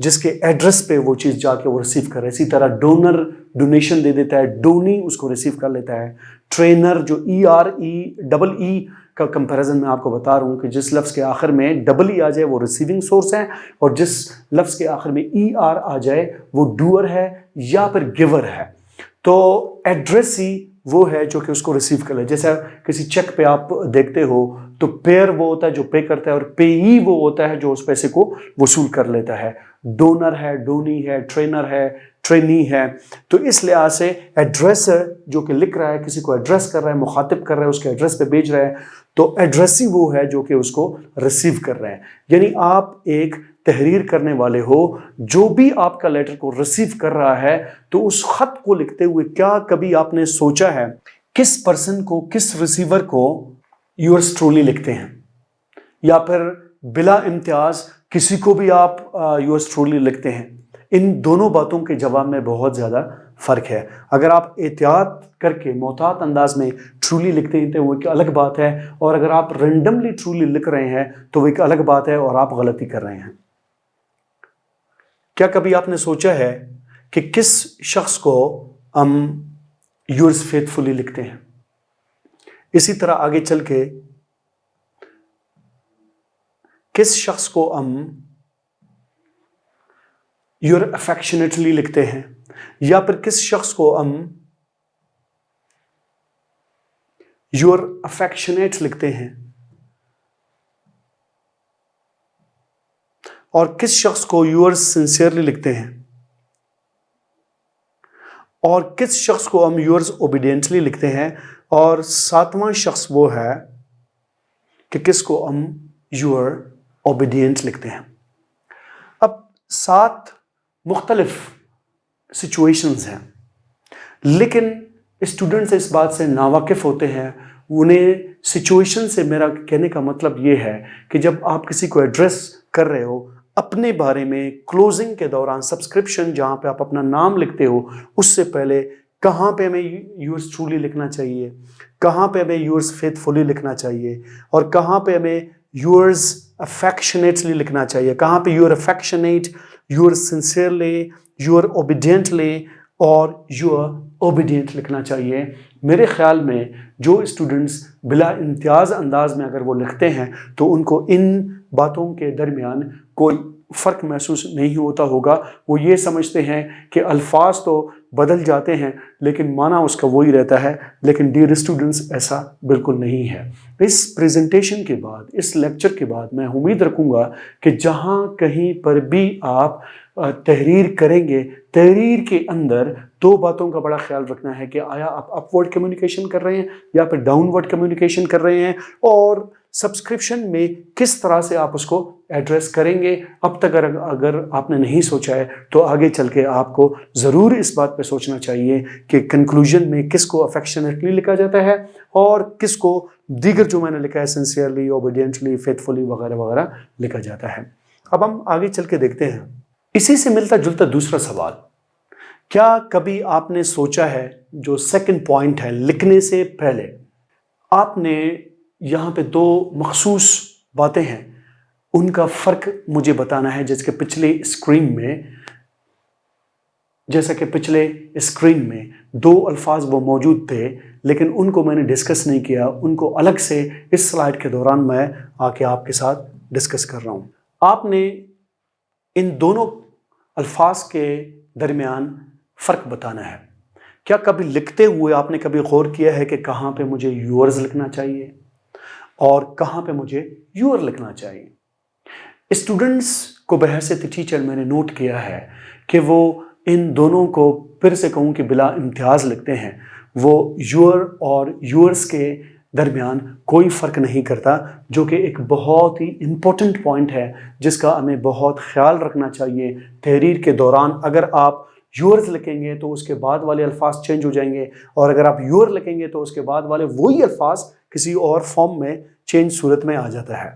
جس کے ایڈریس پہ وہ چیز جا کے وہ ریسیو کر رہا ہے. اسی طرح ڈونر ڈونیشن دے دیتا ہے, ڈونی اس کو ریسیو کر لیتا ہے. ٹرینر جو ڈبل ای کا کمپیریزن میں آپ کو بتا رہا ہوں کہ جس لفظ کے آخر میں ڈبل ای آ جائے وہ ریسیونگ سورس ہے, اور جس لفظ کے آخر میں ای آر آ جائے وہ ڈوئر ہے یا پھر گیور ہے. تو ایڈریسی وہ ہے جو کہ اس کو ریسیو کر لے. جیسا کسی چیک پہ آپ دیکھتے ہو تو پیئر وہ ہوتا ہے جو پے کرتا ہے, اور پے ای وہ ہوتا ہے جو اس پیسے کو وصول کر لیتا ہے. ڈونر ہے, ڈونی ہے, ٹرینر ہے, ٹرینی ہے. تو اس لحاظ سے ایڈریسر جو کہ لکھ رہا ہے, کسی کو ایڈریس کر رہا ہے, مخاطب کر رہا ہے, اس کے ایڈریس پہ بھیج رہا ہے, تو ایڈریسی وہ ہے جو کہ اس کو ریسیو کر رہے ہیں. یعنی آپ ایک تحریر کرنے والے ہو, جو بھی آپ کا لیٹر کو ریسیو کر رہا ہے تو اس خط کو لکھتے ہوئے کیا کبھی آپ نے سوچا ہے کس پرسن کو, کس ریسیور کو یورز ٹرولی لکھتے ہیں, یا پھر بلا امتیاز کسی کو بھی آپ یورز ٹرولی لکھتے ہیں؟ ان دونوں باتوں کے جواب میں بہت زیادہ فرق ہے. اگر آپ احتیاط کر کے محتاط انداز میں ٹرولی لکھتے ہیں تو وہ ایک الگ بات ہے, اور اگر آپ رینڈملی ٹرولی لکھ رہے ہیں تو وہ ایک الگ بات ہے اور آپ غلطی کر رہے ہیں. کیا کبھی آپ نے سوچا ہے کہ کس شخص کو ہم یورز فیتھفلی لکھتے ہیں؟ اسی طرح آگے چل کے کس شخص کو ہم یور افیکشنیٹلی لکھتے ہیں, یا پھر کس شخص کو ہم یور افیکشنیٹ لکھتے ہیں, اور کس شخص کو یور سنسیئرلی لکھتے ہیں, اور کس شخص کو ہم یورز اوبیڈینٹلی لکھتے ہیں, اور ساتواں شخص وہ ہے کہ کس کو ہم یور اوبیڈینٹ لکھتے ہیں. اب 7 مختلف سچویشنز ہیں, لیکن اسٹوڈنٹس اس بات سے ناواقف ہوتے ہیں. انہیں سچویشن سے میرا کہنے کا مطلب یہ ہے کہ جب آپ کسی کو ایڈریس کر رہے ہو اپنے بارے میں, کلوزنگ کے دوران, سبسکرپشن جہاں پہ آپ اپنا نام لکھتے ہو, اس سے پہلے کہاں پہ ہمیں یورز ٹرولی لکھنا چاہیے, کہاں پہ ہمیں یورز فیتھفلی لکھنا چاہیے, اور کہاں پہ ہمیں یورز افیکشنیٹلی لکھنا چاہیے, کہاں پہ your affectionate, your sincerely, your obediently اور یور اوبیڈینٹ لکھنا چاہیے. میرے خیال میں جو اسٹوڈنٹس بلا امتیاز انداز میں اگر وہ لکھتے ہیں تو ان کو ان باتوں کے درمیان کوئی فرق محسوس نہیں ہوتا ہوگا. وہ یہ سمجھتے ہیں کہ الفاظ تو بدل جاتے ہیں لیکن معنی اس کا وہی رہتا ہے. لیکن ڈیئر اسٹوڈنٹس, ایسا بالکل نہیں ہے. اس پریزنٹیشن کے بعد, اس لیکچر کے بعد میں امید رکھوں گا کہ جہاں کہیں پر بھی آپ تحریر کریں گے, تحریر کے اندر 2 باتوں کا بڑا خیال رکھنا ہے کہ آیا آپ اپورڈ کمیونیکیشن کر رہے ہیں یا پھر ڈاؤن ورڈ کمیونیکیشن کر رہے ہیں, اور سبسکرپشن میں کس طرح سے آپ اس کو ایڈریس کریں گے. اب تک اگر آپ نے نہیں سوچا ہے تو آگے چل کے آپ کو ضرور اس بات پہ سوچنا چاہیے کہ کنکلوژن میں کس کو افیکشنیٹلی لکھا جاتا ہے اور کس کو دیگر جو میں نے لکھا ہے سنسیئرلی, اوبیڈینٹلی, فیتھفلی وغیرہ وغیرہ لکھا جاتا ہے. اب ہم آگے چل کے دیکھتے ہیں اسی سے ملتا جلتا دوسرا سوال. کیا کبھی آپ نے سوچا ہے, جو سیکنڈ پوائنٹ ہے, لکھنے سے پہلے آپ نے یہاں پہ 2 مخصوص باتیں ہیں, ان کا فرق مجھے بتانا ہے. جیسا کہ پچھلے اسکرین میں 2 الفاظ وہ موجود تھے لیکن ان کو میں نے ڈسکس نہیں کیا, ان کو الگ سے اس سلائیڈ کے دوران میں آ کے آپ کے ساتھ ڈسکس کر رہا ہوں. آپ نے ان دونوں الفاظ کے درمیان فرق بتانا ہے. کیا کبھی لکھتے ہوئے آپ نے کبھی غور کیا ہے کہ کہاں پہ مجھے یورز لکھنا چاہیے اور کہاں پہ مجھے یور لکھنا چاہیے؟ اسٹوڈنٹس کو بحیثیت ٹیچر میں نے نوٹ کیا ہے کہ وہ ان دونوں کو پھر سے کہوں کہ بلا امتیاز لکھتے ہیں. وہ یور اور یورز کے درمیان کوئی فرق نہیں کرتا, جو کہ ایک بہت ہی امپورٹنٹ پوائنٹ ہے جس کا ہمیں بہت خیال رکھنا چاہیے تحریر کے دوران. اگر آپ یورز لکھیں گے تو اس کے بعد والے الفاظ چینج ہو جائیں گے, اور اگر آپ یور لکھیں گے تو اس کے بعد والے وہی الفاظ کسی اور فارم میں چینج صورت میں آ جاتا ہے.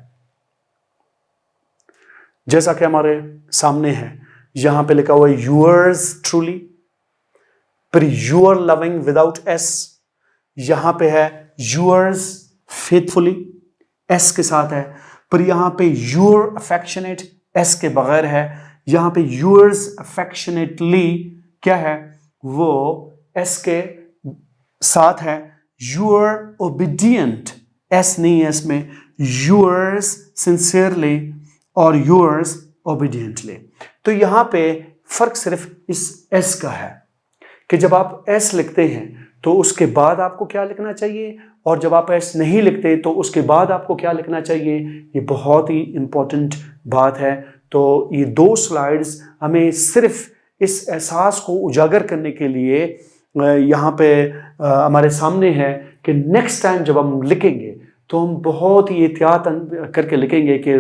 جیسا کہ ہمارے سامنے ہے, یہاں پہ لکھا ہوا ہے یورز ٹرولی, پھر یور لونگ وداؤٹ ایس, یہاں پہ ہے یورز فیتھفلی ایس کے ساتھ ہے, پھر یہاں پہ یور افیکشنیٹ ایس کے بغیر ہے, یہاں پہ یورز افیکشنیٹلی کیا ہے وہ ایس کے ساتھ ہے. یور اوبیڈینٹ ایس نہیں ہے اس میں, یورز سنسیئرلی اور یورز اوبیڈینٹلی. تو یہاں پہ فرق صرف اس ایس کا ہے کہ جب آپ ایس لکھتے ہیں تو اس کے بعد آپ کو کیا لکھنا چاہیے, اور جب آپ ایس نہیں لکھتے تو اس کے بعد آپ کو کیا لکھنا چاہیے. یہ بہت ہی امپورٹنٹ بات ہے. تو یہ دو سلائیڈز ہمیں صرف اس احساس کو اجاگر کرنے کے لیے یہاں پہ ہمارے سامنے ہے کہ نیکسٹ ٹائم جب ہم لکھیں گے تو ہم بہت ہی احتیاط کر کے لکھیں گے کہ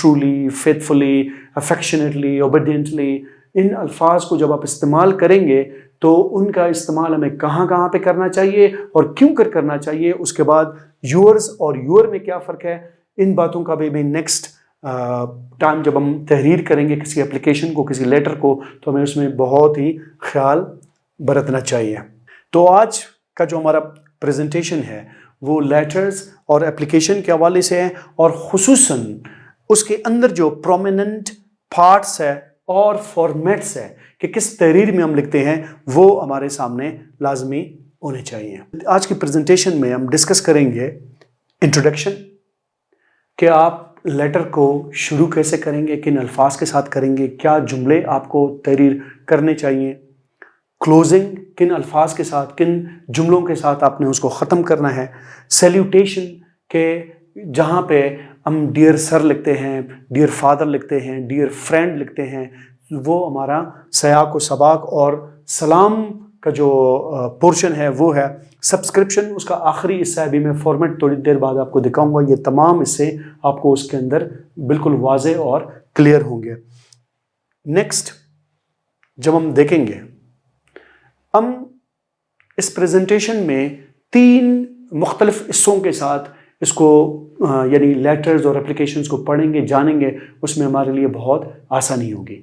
ٹرولی, فیتھفلی, افیکشنیٹلی, اوبیڈینٹلی. ان الفاظ کو جب آپ استعمال کریں گے تو ان کا استعمال ہمیں کہاں کہاں پہ کرنا چاہیے اور کیوں کرنا چاہیے. اس کے بعد یورز اور یور میں کیا فرق ہے, ان باتوں کا بھی نیکسٹ ٹائم جب ہم تحریر کریں گے کسی اپلیکیشن کو, کسی لیٹر کو, تو ہمیں اس میں بہت ہی خیال برتنا چاہیے. تو آج کا جو ہمارا پریزنٹیشن ہے وہ لیٹرز اور اپلیکیشن کے حوالے سے ہے, اور خصوصاً اس کے اندر جو پرومیننٹ پارٹس ہے اور فارمیٹس ہے کہ کس تحریر میں ہم لکھتے ہیں وہ ہمارے سامنے لازمی ہونے چاہیے. آج کی پریزنٹیشن میں ہم ڈسکس کریں گے انٹروڈکشن, کہ آپ لیٹر کو شروع کیسے کریں گے, کن الفاظ کے ساتھ کریں گے, کیا جملے آپ کو تحریر کرنے چاہیے. کلوزنگ, کن الفاظ کے ساتھ, کن جملوں کے ساتھ آپ نے اس کو ختم کرنا ہے. سیلیوٹیشن, کہ جہاں پہ ہم ڈیئر سر لکھتے ہیں, ڈیئر فادر لکھتے ہیں, ڈیئر فرینڈ لکھتے ہیں, وہ ہمارا سیاق و سباق اور سلام کا جو پورشن ہے وہ ہے. سبسکرپشن اس کا آخری حصہ ہے, ابھی میں فارمیٹ تھوڑی دیر بعد آپ کو دکھاؤں گا. یہ تمام حصے آپ کو اس کے اندر بالکل واضح اور کلیئر ہوں گے. نیکسٹ جب ہم دیکھیں گے, ہم اس پریزنٹیشن میں 3 مختلف حصوں کے ساتھ اس کو یعنی لیٹرز اور اپلیکیشنز کو پڑھیں گے, جانیں گے. اس میں ہمارے لیے بہت آسانی ہوگی.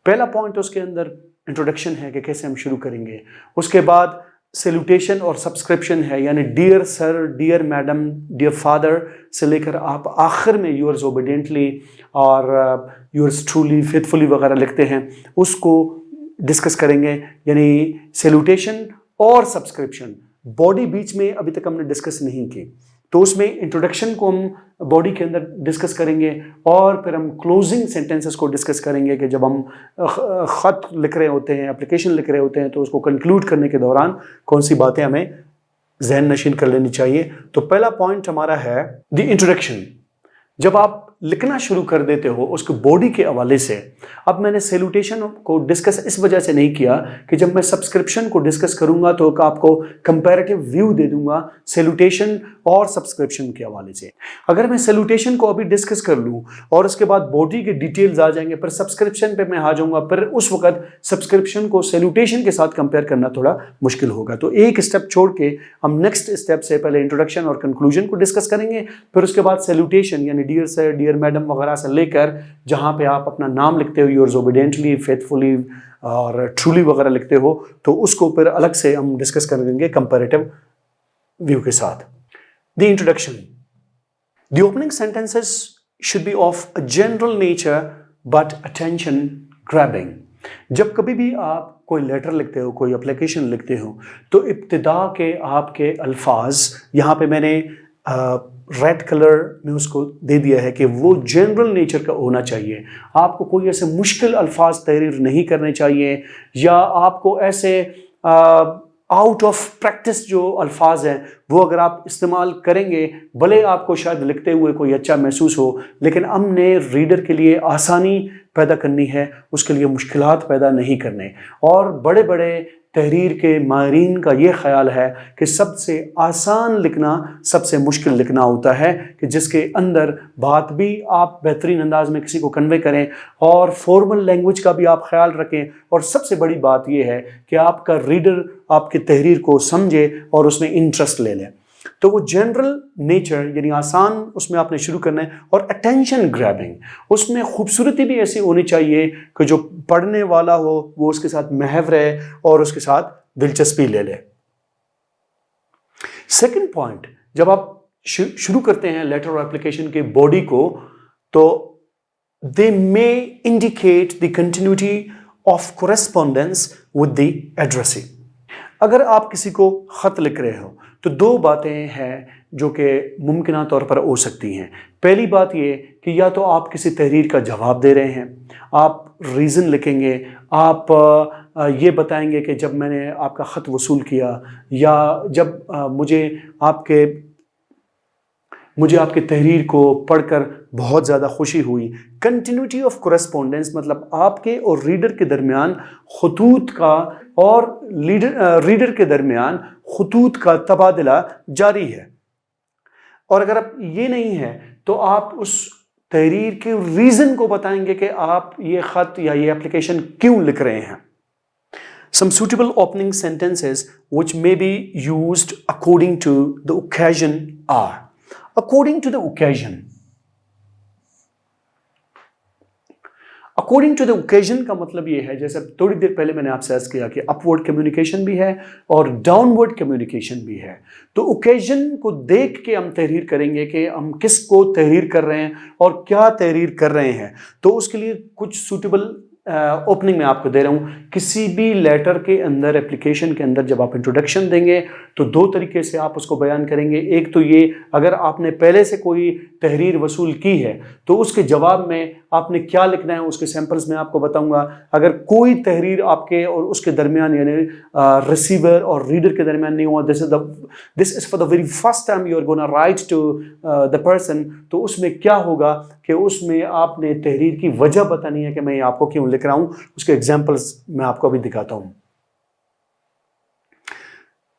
پہلا پوائنٹ اس کے اندر انٹروڈکشن ہے کہ کیسے ہم شروع کریں گے. اس کے بعد سیلوٹیشن اور سبسکرپشن ہے, یعنی ڈیئر سر, ڈیئر میڈم, ڈیئر فادر سے لے کر آپ آخر میں یورز اوبیڈینٹلی اور یورز ٹرولی, فیتھفلی وغیرہ لکھتے ہیں, اس کو ڈسکس کریں گے. یعنی سیلوٹیشن اور سبسکرپشن باڈی بیچ میں ابھی تک ہم نے ڈسکس نہیں کی, تو اس میں انٹروڈکشن کو ہم باڈی کے اندر ڈسکس کریں گے, اور پھر ہم کلوزنگ سینٹینسز کو ڈسکس کریں گے کہ جب ہم خط لکھ رہے ہوتے ہیں, اپلیکیشن لکھ رہے ہوتے ہیں, تو اس کو کنکلوڈ کرنے کے دوران کون سی باتیں ہمیں ذہن نشین کر لینی چاہیے. تو پہلا پوائنٹ ہمارا ہے دی انٹروڈکشن. جب آپ لکھنا شروع کر دیتے ہو اس کو باڈی کے حوالے سے, اب میں نے سیلوٹیشن کو ڈسکس اس وجہ سے نہیں کیا کہ جب میں سبسکرپشن کو ڈسکس کروں گا تو آپ کو کمپیریٹیو ویو دے دوں گا سیلوٹیشن اور سبسکرپشن کے حوالے سے. اگر میں سیلوٹیشن کو ابھی ڈسکس کر لوں اور اس کے بعد باڈی کے ڈیٹیلز آ جائیں گے, پھر سبسکرپشن پہ میں آ جاؤں گا, پھر اس وقت سبسکرپشن کو سیلوٹیشن کے ساتھ کمپیئر کرنا تھوڑا مشکل ہوگا. تو ایک اسٹیپ چھوڑ کے ہم نیکسٹ اسٹیپ سے پہلے انٹروڈکشن اور کنکلوژن کو ڈسکس کریں گے, پھر اس کے بعد سیلوٹیشن یعنی ڈیئر سر, ڈیئر میڈم وغیرہ سے لے کر جہاں پہ آپ اپنا نام لکھتے ہو, یورز اوبیڈینٹلی, فیتھفلی اور ٹرولی وغیرہ لکھتے ہو, تو اس کو پھر الگ سے ہم ڈسکس کریں گے کمپیریٹیو ویو کے ساتھ. The introduction. The opening sentences should be of a general nature but attention grabbing. جب کبھی بھی آپ کوئی لیٹر لکھتے ہو, کوئی اپلیکیشن لکھتے ہو, تو ابتدا کے آپ کے الفاظ یہاں پہ میں نے ریڈ کلر میں اس کو دے دیا ہے کہ وہ جنرل نیچر کا ہونا چاہیے. آپ کو کوئی ایسے مشکل الفاظ تحریر نہیں کرنے چاہیے, یا آپ کو ایسے آؤٹ آف پریکٹس جو الفاظ ہیں وہ اگر آپ استعمال کریں گے, بھلے آپ کو شاید لکھتے ہوئے کوئی اچھا محسوس ہو, لیکن ہم نے ریڈر کے لیے آسانی پیدا کرنی ہے, اس کے لیے مشکلات پیدا نہیں کرنے. اور بڑے بڑے تحریر کے ماہرین کا یہ خیال ہے کہ سب سے آسان لکھنا سب سے مشکل لکھنا ہوتا ہے, کہ جس کے اندر بات بھی آپ بہترین انداز میں کسی کو کنوے کریں, اور فارمل لینگویج کا بھی آپ خیال رکھیں, اور سب سے بڑی بات یہ ہے کہ آپ کا ریڈر آپ کی تحریر کو سمجھے اور اس میں انٹرسٹ لے لیں. تو وہ جنرل نیچر یعنی آسان اس میں آپ نے شروع کرنا ہے, اور اٹینشن گریبنگ اس میں خوبصورتی بھی ایسی ہونی چاہیے کہ جو پڑھنے والا ہو وہ اس کے ساتھ محو رہے اور اس کے ساتھ دلچسپی لے لے. سیکنڈ پوائنٹ, جب آپ شروع کرتے ہیں لیٹر اور اپلیکیشن کے باڈی کو, تو they may indicate the continuity of correspondence with the addressee. اگر آپ کسی کو خط لکھ رہے ہو تو دو باتیں ہیں جو کہ ممکنہ طور پر ہو سکتی ہیں. پہلی بات یہ کہ یا تو آپ کسی تحریر کا جواب دے رہے ہیں، آپ ریزن لکھیں گے، آپ یہ بتائیں گے کہ جب میں نے آپ کا خط وصول کیا یا جب مجھے آپ کے تحریر کو پڑھ کر بہت زیادہ خوشی ہوئی. کنٹینیوٹی آف کورسپونڈنس مطلب آپ کے اور ریڈر کے درمیان خطوط کا اور ریڈر کے درمیان خطوط کا تبادلہ جاری ہے. اور اگر اب یہ نہیں ہے تو آپ اس تحریر کے ریزن کو بتائیں گے کہ آپ یہ خط یا یہ اپلیکیشن کیوں لکھ رہے ہیں. Some suitable opening sentences which may be used according to the occasion are. According to the occasion. According to the occasion کا مطلب یہ ہے، جیسے تھوڑی دیر پہلے میں نے آپ سے عرض کیا کہ اپورڈ کمیونیکیشن بھی ہے اور ڈاؤنورڈ کمیونیکیشن بھی ہے. تو اوکیزن کو دیکھ کے ہم تحریر کریں گے کہ ہم کس کو تحریر کر رہے ہیں اور کیا تحریر کر رہے ہیں. تو اس کے لیے کچھ سوٹیبل اوپننگ میں آپ کو دے رہا ہوں. کسی بھی لیٹر کے اندر، اپلیکیشن کے اندر جب آپ انٹروڈکشن دیں گے تو دو طریقے سے آپ اس کو بیان کریں گے. ایک تو یہ، اگر آپ نے پہلے سے کوئی تحریر وصول کی ہے تو اس کے جواب میں آپ نے کیا لکھنا ہے، اس کے سیمپلز میں آپ کو بتاؤں گا. اگر کوئی تحریر آپ کے اور اس کے درمیان یعنی ریسیور اور ریڈر کے درمیان نہیں ہوا، this is for the very first time you are gonna write to the person, تو اس میں کیا ہوگا کہ اس میں آپ نے تحریر کی وجہ بتانی ہے کہ میں آپ کو کیوں لکھ رہا ہوں. اس کے ایگزامپلز میں آپ کو ابھی دکھاتا ہوں.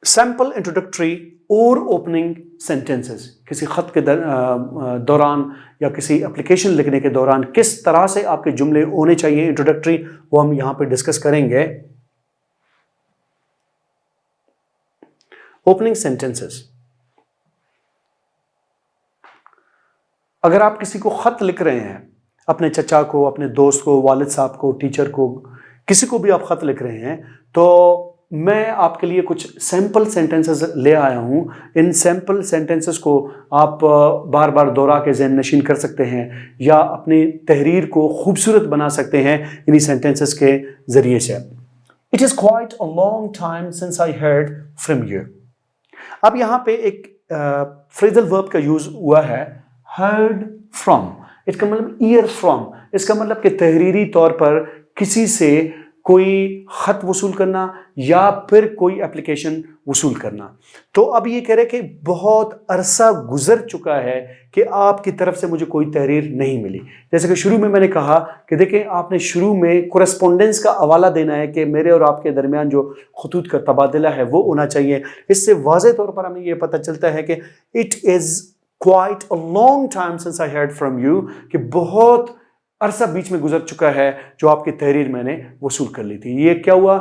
سیمپل انٹروڈکٹری اور اوپننگ سینٹینسز کسی خط کے دوران یا کسی اپلیکیشن لکھنے کے دوران کس طرح سے آپ کے جملے ہونے چاہیے انٹروڈکٹری، وہ ہم یہاں پہ ڈسکس کریں گے. اوپننگ سینٹینسز، اگر آپ کسی کو خط لکھ رہے ہیں، اپنے چچا کو، اپنے دوست کو، والد صاحب کو، ٹیچر کو، کسی کو بھی آپ خط لکھ رہے ہیں، تو میں آپ کے لیے کچھ سیمپل سینٹینسز لے آیا ہوں. ان سیمپل سینٹینسز کو آپ بار بار دہرا کے ذہن نشین کر سکتے ہیں یا اپنی تحریر کو خوبصورت بنا سکتے ہیں انہی سینٹینسز کے ذریعے سے. It is quite a long time since I heard from you. اب یہاں پہ ایک فریزل ورب کا یوز ہوا ہے، heard from. اس کا مطلب ear from. اس کا مطلب کہ تحریری طور پر کسی سے کوئی خط وصول کرنا یا پھر کوئی اپلیکیشن وصول کرنا. تو اب یہ کہہ رہے کہ بہت عرصہ گزر چکا ہے کہ آپ کی طرف سے مجھے کوئی تحریر نہیں ملی. جیسے کہ شروع میں نے کہا کہ دیکھیں آپ نے شروع میں کورسپونڈنس کا حوالہ دینا ہے کہ میرے اور آپ کے درمیان جو خطوط کا تبادلہ ہے وہ ہونا چاہیے. اس سے واضح طور پر ہمیں یہ پتہ چلتا ہے کہ it is quite a long time since I heard from you، کہ بہت عرصہ بیچ میں گزر چکا ہے جو آپ کی تحریر میں نے وصول کر لی تھی. یہ کیا ہوا؟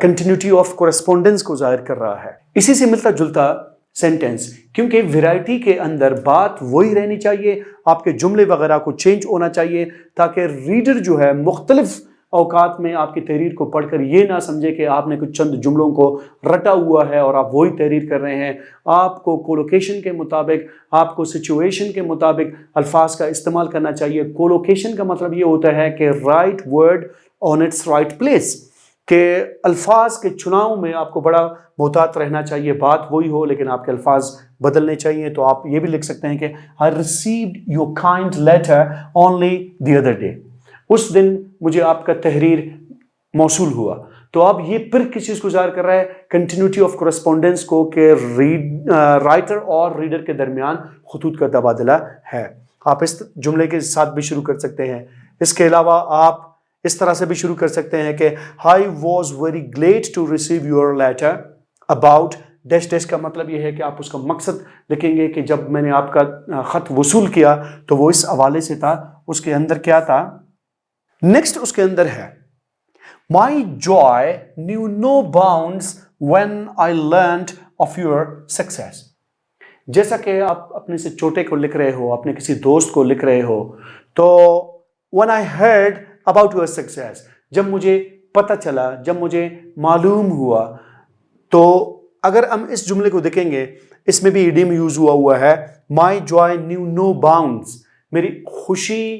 کنٹینیوٹی آف کورسپونڈنس کو ظاہر کر رہا ہے. اسی سے ملتا جلتا سینٹینس، کیونکہ ویرائٹی کے اندر بات وہی رہنی چاہیے، آپ کے جملے وغیرہ کو چینج ہونا چاہیے تاکہ ریڈر جو ہے مختلف اوقات میں آپ کی تحریر کو پڑھ کر یہ نہ سمجھے کہ آپ نے کچھ چند جملوں کو رٹا ہوا ہے اور آپ وہی تحریر کر رہے ہیں. آپ کو کولوکیشن کے مطابق، آپ کو سچویشن کے مطابق الفاظ کا استعمال کرنا چاہیے. کولوکیشن کا مطلب یہ ہوتا ہے کہ right word on its right place, کہ الفاظ کے چناؤ میں آپ کو بڑا محتاط رہنا چاہیے. بات وہی ہو لیکن آپ کے الفاظ بدلنے چاہیے. تو آپ یہ بھی لکھ سکتے ہیں کہ I received your kind letter only the other day. اس دن مجھے آپ کا تحریر موصول ہوا. تو اب یہ پھر کس چیز کو ظاہر کر رہا ہے؟ کنٹینیوٹی آف کورسپونڈنس کو، کہ رائٹر اور ریڈر کے درمیان خطوط کا تبادلہ ہے. آپ اس جملے کے ساتھ بھی شروع کر سکتے ہیں. اس کے علاوہ آپ اس طرح سے بھی شروع کر سکتے ہیں کہ I was very glad to receive your letter about dash dash. کا مطلب یہ ہے کہ آپ اس کا مقصد لکھیں گے کہ جب میں نے آپ کا خط وصول کیا تو وہ اس حوالے سے تھا. اس کے اندر کیا تھا؟ نیکسٹ اس کے اندر ہے My joy knew no bounds when I learned of your success. جیسا کہ آپ اپنے سے چھوٹے کو لکھ رہے ہو، اپنے کسی دوست کو لکھ رہے ہو، تو when I heard about your success، جب مجھے پتہ چلا، جب مجھے معلوم ہوا. تو اگر ہم اس جملے کو دیکھیں گے، اس میں بھی ایڈیم یوز ہوا ہے. My joy knew no bounds. میری خوشی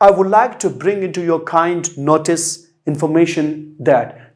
I would like to bring into your kind notice information that।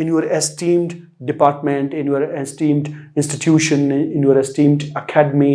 in your esteemed department, in your esteemed institution, in your esteemed academy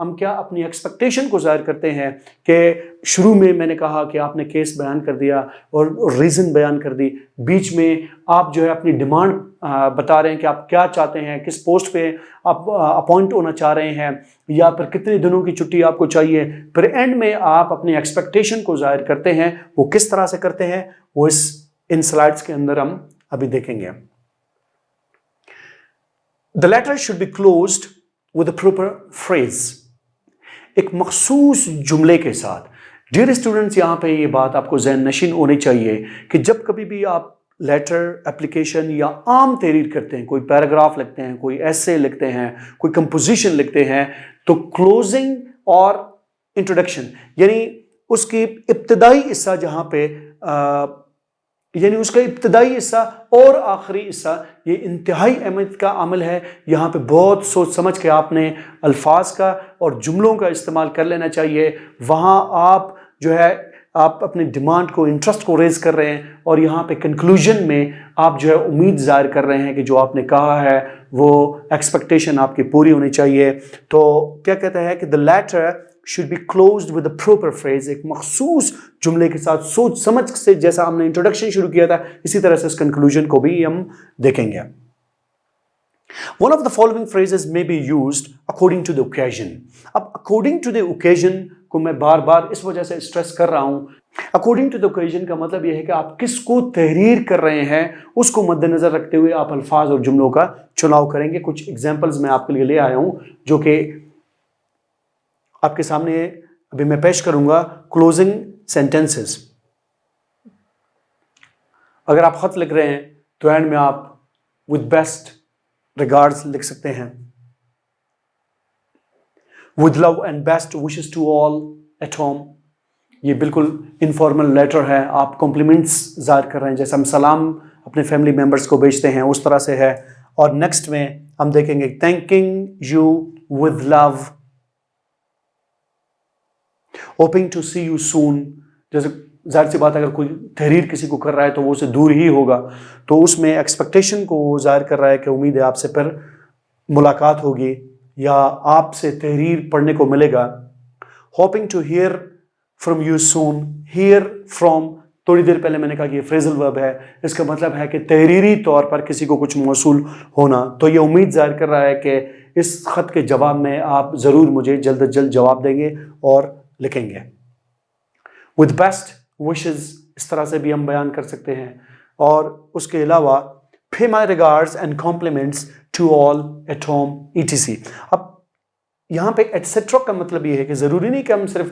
ہم کیا اپنی ایکسپیکٹیشن کو ظاہر کرتے ہیں کہ شروع میں میں نے کہا کہ آپ نے کیس بیان کر دیا اور ریزن بیان کر دی، بیچ میں آپ جو ہے اپنی ڈیمانڈ بتا رہے ہیں کہ آپ کیا چاہتے ہیں، کس پوسٹ پہ آپ اپوائنٹ ہونا چاہ رہے ہیں، یا پھر کتنے دنوں کی چھٹی آپ کو چاہیے، پھر اینڈ میں آپ اپنی ایکسپیکٹیشن کو ظاہر کرتے ہیں. وہ کس طرح سے کرتے ہیں وہ ان سلائڈس کے اندر ہم ابھی دیکھیں گے. The letter should be closed with a proper phrase. ایک مخصوص جملے کے ساتھ. ڈیئر اسٹوڈنٹس، یہاں پہ یہ بات آپ کو ذہن نشین ہونی چاہیے کہ جب کبھی بھی آپ لیٹر، اپلیکیشن یا عام تحریر کرتے ہیں، کوئی پیراگراف لکھتے ہیں، کوئی ایسے لکھتے ہیں، کوئی کمپوزیشن لکھتے ہیں، تو کلوزنگ اور انٹروڈکشن یعنی اس کی ابتدائی حصہ جہاں پہ یعنی اس کا ابتدائی حصہ اور آخری حصہ یہ انتہائی اہمیت کا عامل ہے. یہاں پہ بہت سوچ سمجھ کے آپ نے الفاظ کا اور جملوں کا استعمال کر لینا چاہیے. وہاں آپ جو ہے آپ اپنے ڈیمانڈ کو، انٹرسٹ کو ریز کر رہے ہیں، اور یہاں پہ کنکلوژن میں آپ جو ہے امید ظاہر کر رہے ہیں کہ جو آپ نے کہا ہے وہ ایکسپیکٹیشن آپ کی پوری ہونی چاہیے. تو کیا کہتا ہے کہ the letter should be closed with a proper phrase. ایک مخصوص جملے کے ساتھ سوچ سمجھ سے، جیسا ہم نے انٹروڈکشن شروع کیا تھا اسی طرح سے اس کنکلوژن کو بھی ہم دیکھیں گے. One of the following phrases may be used according to the occasion. اب according to the occasion کو میں بار بار اس وجہ سے اسٹریس کر رہا ہوں. according to the occasion کا مطلب یہ ہے کہ آپ کس کو تحریر کر رہے ہیں اس کو مد نظر رکھتے ہوئے آپ الفاظ اور جملوں کا چناؤ کریں گے. کچھ ایگزامپلز میں آپ کے لیے لے آیا ہوں جو کہ آپ کے سامنے ابھی میں پیش کروں گا. Closing sentences. اگر آپ خط لکھ رہے ہیں تو اینڈ میں آپ with best regards لکھ سکتے ہیں. with love and best wishes to all at home. یہ بالکل انفارمل لیٹر ہے، آپ کمپلیمنٹس ظاہر کر رہے ہیں، جیسے ہم سلام اپنے فیملی ممبرس کو بھیجتے ہیں اس طرح سے ہے. اور نیکسٹ میں ہم دیکھیں گے thanking you with love, hoping to see you soon. جیسے ظاہر سی بات اگر کوئی تحریر کسی کو کر رہا ہے تو وہ اسے دور ہی ہوگا، تو اس میں ایکسپیکٹیشن کو ظاہر کر رہا ہے کہ امید ہے آپ سے پھر ملاقات ہوگی یا آپ سے تحریر پڑھنے کو ملے گا. hoping to hear from you soon. hear from تھوڑی دیر پہلے میں نے کہا کہ یہ فریزل ورب ہے، اس کا مطلب ہے کہ تحریری طور پر کسی کو کچھ موصول ہونا. تو یہ امید ظاہر کر رہا ہے کہ اس خط کے جواب میں آپ ضرور مجھے جلد از جلد جواب دیں گے اور لکھیں گے. with best wishes اس طرح سے بھی ہم بیان کر سکتے ہیں. اور اس کے علاوہ pay my regards and compliments to all at home etc. اب یہاں پہ ایٹسٹرا کا مطلب یہ ہے کہ ضروری نہیں کہ ہم صرف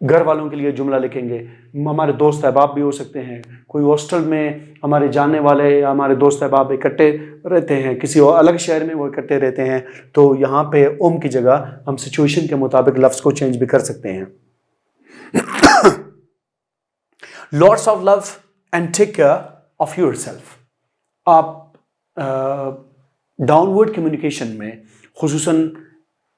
گھر والوں کے لیے جملہ لکھیں گے، ہمارے دوست احباب بھی ہو سکتے ہیں. کوئی ہاسٹل میں ہمارے جاننے والے یا ہمارے دوست احباب اکٹھے رہتے ہیں، کسی اور الگ شہر میں وہ اکٹھے رہتے ہیں، تو یہاں پہ کی جگہ ہم سچویشن کے مطابق لفظ کو چینج بھی کر سکتے ہیں. lots of love and take care of yourself. آپ ڈاؤن ورڈ کمیونیکیشن میں خصوصاً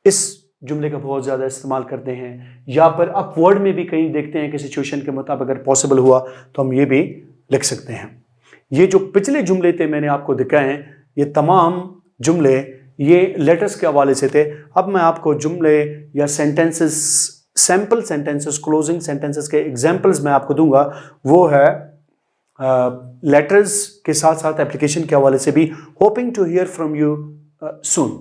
اس جملے کا بہت زیادہ استعمال کرتے ہیں، یا پھر اپ ورڈ میں بھی کہیں دیکھتے ہیں کہ سچویشن کے مطابق اگر پاسبل ہوا تو ہم یہ بھی لکھ سکتے ہیں. یہ جو پچھلے جملے تھے میں نے آپ کو دکھائے ہیں، یہ تمام جملے یہ لیٹرز کے حوالے سے تھے. اب میں آپ کو جملے یا sentences, sample sentences, closing sentences کے ایگزامپلز میں آپ کو دوں گا. وہ ہے لیٹرز کے ساتھ ساتھ اپلیکیشن کے حوالے سے بھی hoping to hear from you soon.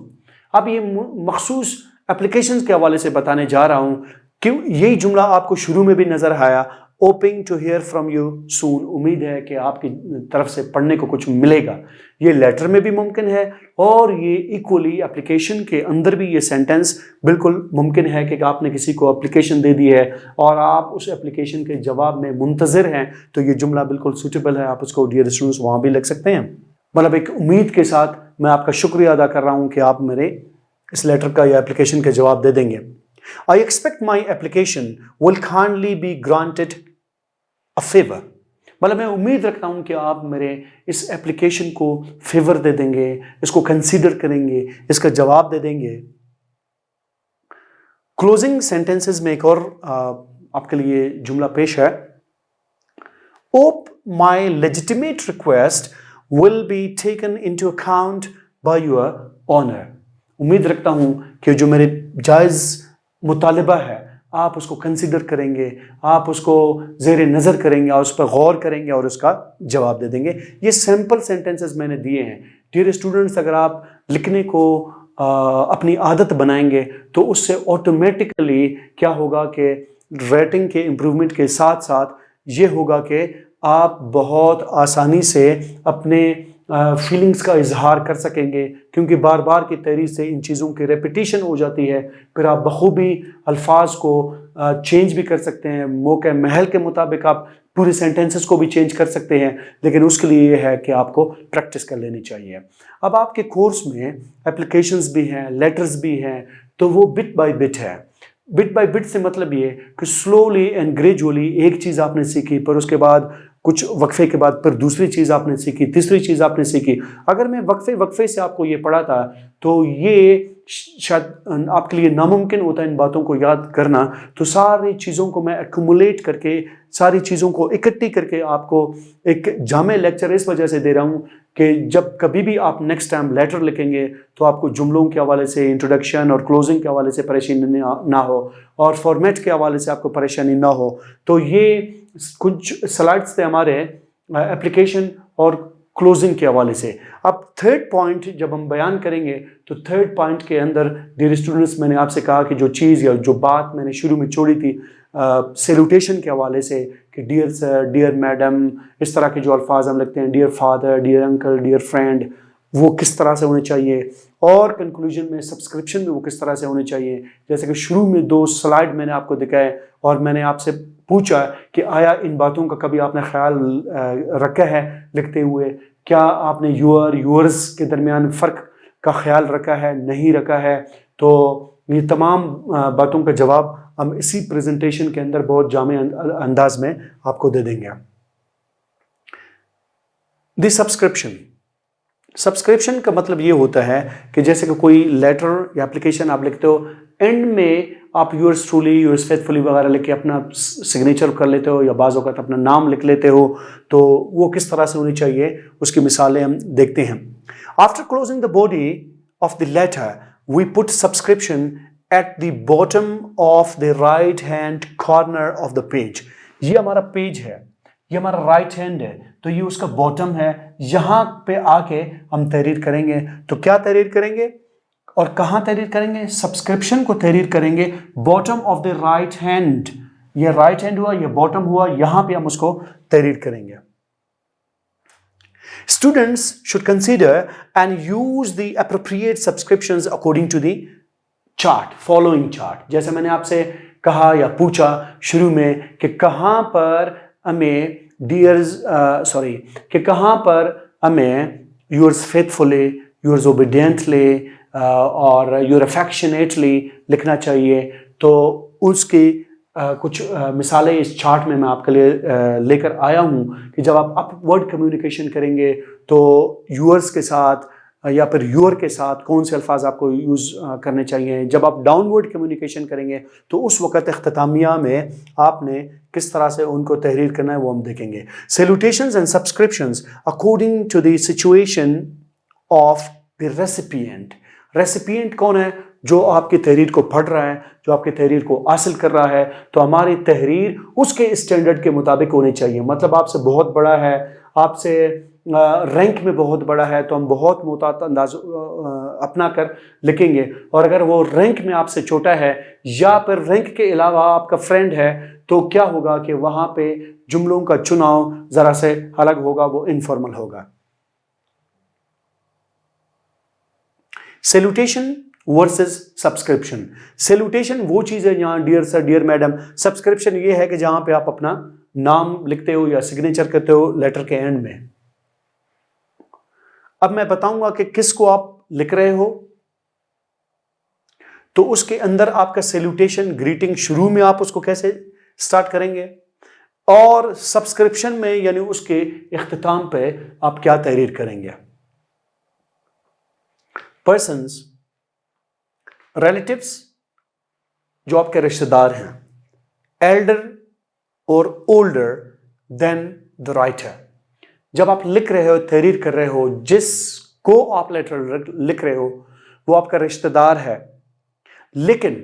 اب یہ مخصوص اپلیکیشنز کے حوالے سے بتانے جا رہا ہوں کہ یہی جملہ آپ کو شروع میں بھی نظر آیا، hoping to hear from you soon. امید ہے کہ آپ کی طرف سے پڑھنے کو کچھ ملے گا. یہ لیٹر میں بھی ممکن ہے اور یہ ایکولی اپلیکیشن کے اندر بھی یہ سینٹینس بالکل ممکن ہے کہ آپ نے کسی کو اپلیکیشن دے دی ہے اور آپ اس اپلیکیشن کے جواب میں منتظر ہیں، تو یہ جملہ بالکل سوٹیبل ہے. آپ اس کو ڈیئر اسٹوڈنٹس وہاں بھی لکھ سکتے ہیں. مطلب ایک امید کے ساتھ میں آپ کا شکریہ ادا کر رہا ہوں کہ آپ میرے اس لیٹر کا یا اپلیکیشن کے جواب دے دیں گے. I expect my application will kindly be granted a favor. مطلب میں امید رکھتا ہوں کہ آپ میرے اس اپلیکیشن کو فیور دے دیں گے، اس کو کنسیڈر کریں گے، اس کا جواب دے دیں گے. کلوزنگ سینٹینسز میں ایک اور آپ کے لیے جملہ پیش ہے. Hope my legitimate request will be taken into account by your honor. امید رکھتا ہوں کہ جو میرے جائز مطالبہ ہے آپ اس کو کنسیڈر کریں گے, آپ اس کو زیر نظر کریں گے اور اس پر غور کریں گے اور اس کا جواب دے دیں گے. یہ سمپل سینٹنسز میں نے دیے ہیں. ڈیئر اسٹوڈنٹس, اگر آپ لکھنے کو اپنی عادت بنائیں گے تو اس سے آٹومیٹکلی کیا ہوگا کہ رائٹنگ کے امپرومنٹ کے ساتھ ساتھ یہ ہوگا کہ آپ بہت آسانی سے اپنے فیلنگز کا اظہار کر سکیں گے, کیونکہ بار بار کی تحریر سے ان چیزوں کی ریپیٹیشن ہو جاتی ہے. پھر آپ بخوبی الفاظ کو چینج بھی کر سکتے ہیں, موقع محل کے مطابق آپ پورے سینٹنسز کو بھی چینج کر سکتے ہیں, لیکن اس کے لیے یہ ہے کہ آپ کو پریکٹس کر لینی چاہیے. اب آپ کے کورس میں اپلیکیشنز بھی ہیں, لیٹرز بھی ہیں, تو وہ بٹ بائی بٹ ہے. بٹ بائی بٹ سے مطلب یہ کہ سلولی اینڈ گریجولی ایک چیز آپ نے سیکھی, پھر اس کے بعد کچھ وقفے کے بعد پھر دوسری چیز آپ نے سیکھی, تیسری چیز آپ نے سیکھی. اگر میں وقفے سے آپ کو یہ پڑھا تھا تو یہ شاید آپ کے لیے ناممکن ہوتا ہے ان باتوں کو یاد کرنا. تو ساری چیزوں کو میں ایکومولیٹ کر کے, ساری چیزوں کو اکٹھی کر کے آپ کو ایک جامع لیکچر اس وجہ سے دے رہا ہوں کہ جب کبھی بھی آپ نیکسٹ ٹائم لیٹر لکھیں گے تو آپ کو جملوں کے حوالے سے, انٹروڈکشن اور کلوزنگ کے حوالے سے پریشانی نہ ہو, اور فارمیٹ کے حوالے سے آپ کو پریشانی نہ ہو. تو یہ کچھ سلائڈس تھے ہمارے اپلیکیشن اور کلوزنگ کے حوالے سے. اب تھرڈ پوائنٹ جب ہم بیان کریں گے تو تھرڈ پوائنٹ کے اندر ڈیئر اسٹوڈنٹس, میں نے آپ سے کہا کہ جو چیز یا جو بات میں نے شروع میں چھوڑی تھی سیلوٹیشن کے حوالے سے کہ ڈیئر سر, ڈیئر میڈم, اس طرح کے جو الفاظ ہم لکھتے ہیں, dear father, dear uncle, dear friend, وہ کس طرح سے ہونے چاہیے, اور کنکلوژن میں سبسکرپشن میں وہ کس طرح سے ہونے چاہیے. جیسے کہ شروع میں 2 سلائیڈ میں نے آپ کو دکھائے اور میں نے آپ سے پوچھا کہ آیا ان باتوں کا کبھی آپ نے خیال رکھا ہے لکھتے ہوئے, کیا آپ نے یورز کے درمیان فرق کا خیال رکھا ہے, نہیں رکھا ہے. تو یہ تمام باتوں کا جواب ہم اسی پریزنٹیشن کے اندر بہت جامع انداز میں آپ کو دے دیں گے. دی سبسکرپشن کا مطلب یہ ہوتا ہے کہ جیسے کہ کوئی لیٹر یا اپلیکیشن آپ لکھتے ہو, اینڈ میں آپ یورز ٹرولی, یورز فیتھفلی وغیرہ لکھ کے اپنا سگنیچر کر لیتے ہو, یا بعض اوقات اپنا نام لکھ لیتے ہو. تو وہ کس طرح سے ہونی چاہیے اس کی مثالیں ہم دیکھتے ہیں. After closing the body of the letter we put subscription at the bottom of the right hand corner of the page. یہ ہمارا پیج ہے, یہ ہمارا رائٹ ہینڈ ہے, تو یہ اس کا باٹم ہے. یہاں پہ آ کے ہم تحریر کریں گے. تو کیا تحریر کریں گے اور کہاں تحریر کریں گے؟ سبسکرپشن کو تحریر کریں گے bottom of the right hand. یہ رائٹ ہینڈ ہوا, یہ باٹم ہوا, یہاں پہ ہم اس کو تحریر کریں گے. Students should consider and use the appropriate subscriptions according to the chart, following chart. جیسے میں نے آپ سے کہا یا پوچھا شروع میں کہ کہاں پر ہمیں کہ کہاں پر ہمیں yours faithfully, yours obediently اور your affectionately لکھنا چاہیے. تو اس کی کچھ مثالیں اس چارٹ میں آپ کے لیے لے کر آیا ہوں کہ جب آپ اپ ورڈ کمیونیکیشن کریں گے تو یورز کے ساتھ یا پھر یور کے ساتھ کون سے الفاظ آپ کو یوز کرنے چاہیے. جب آپ ڈاؤن ورڈ کمیونیکیشن کریں گے تو اس وقت اختتامیہ میں آپ نے کس طرح سے ان کو تحریر کرنا ہے وہ ہم دیکھیں گے. Salutations and subscriptions according to the situation of the recipient. Recipient کون ہے؟ جو آپ کی تحریر کو پڑھ رہا ہے, جو آپ کی تحریر کو حاصل کر رہا ہے. تو ہماری تحریر اس کے اسٹینڈرڈ کے مطابق ہونی چاہیے. مطلب آپ سے بہت بڑا ہے, آپ سے رینک میں بہت بڑا ہے, تو ہم بہت محتاط انداز اپنا کر لکھیں گے. اور اگر وہ رینک میں آپ سے چھوٹا ہے یا پھر رینک کے علاوہ آپ کا فرینڈ ہے تو کیا ہوگا کہ وہاں پہ جملوں کا چناؤ ذرا سے الگ ہوگا, وہ انفارمل ہوگا. Salutation versus subscription. سیلوٹیشن وہ چیز ہے جہاں ڈیئر سر, ڈیئر میڈم. سبسکرپشن یہ ہے کہ جہاں پہ آپ اپنا نام لکھتے ہو یا سگنیچر کرتے ہو لیٹر کے اینڈ میں. اب میں بتاؤں گا کہ کس کو آپ لکھ رہے ہو, تو اس کے اندر آپ کا سیلوٹیشن گریٹنگ شروع میں آپ اس کو کیسے سٹارٹ کریں گے, اور سبسکرپشن میں یعنی اس کے اختتام پہ آپ کیا تحریر کریں گے. پرسنز, ریلیٹیوز جو آپ کے رشتہ دار ہیں, ایلڈر اور اولڈر دین دا رائٹر. جب آپ لکھ رہے ہو, تحریر کر رہے ہو, جس کو آپ لیٹر لکھ رہے ہو وہ آپ کا رشتہ دار ہے, لیکن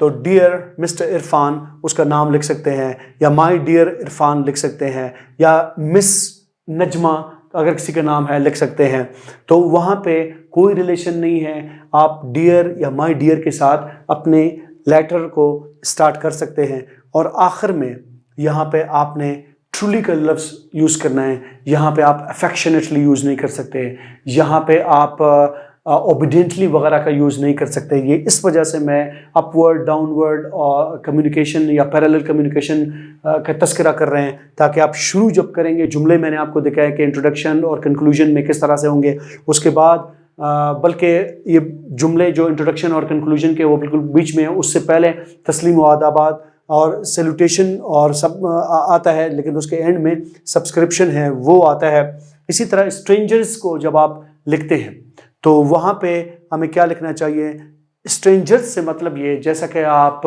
تو ڈیئر مسٹر عرفان اس کا نام لکھ سکتے ہیں، یا مائی ڈیئر عرفان لکھ سکتے ہیں، یا مس نجمہ اگر کسی کا نام ہے لکھ سکتے ہیں. تو وہاں پہ کوئی ریلیشن نہیں ہے، آپ ڈیئر یا مائی ڈیئر کے ساتھ اپنے لیٹر کو اسٹارٹ کر سکتے ہیں. اور آخر میں یہاں پہ آپ نے ٹرولی کا لفظ یوز کرنا ہے. یہاں پہ آپ افیکشنیٹلی یوز نہیں کر سکتے، یہاں پہ آپ اوبیڈینٹلی وغیرہ کا یوز نہیں کر سکتے. یہ اس وجہ سے میں اپ ورڈ ڈاؤن ورڈ اور کمیونیکیشن یا پیرالل کمیونیکیشن کا تذکرہ کر رہے ہیں، تاکہ آپ شروع جب کریں گے جملے میں نے آپ کو دکھایا کہ انٹروڈکشن اور کنکلوژن میں کس طرح سے ہوں گے، اس کے بعد بلکہ یہ جملے جو انٹروڈکشن اور کنکلوژن کے وہ بالکل بیچ میں ہیں، اس سے پہلے تسلیم و آدابات اور سیلوٹیشن اور سب آتا ہے، لیکن اس کے اینڈ میں سبسکرپشن ہے وہ آتا ہے. اسی طرح اسٹرینجرز کو جب آپ لکھتے ہیں تو وہاں پہ ہمیں کیا لکھنا چاہیے؟ اسٹرینجرز سے مطلب یہ، جیسا کہ آپ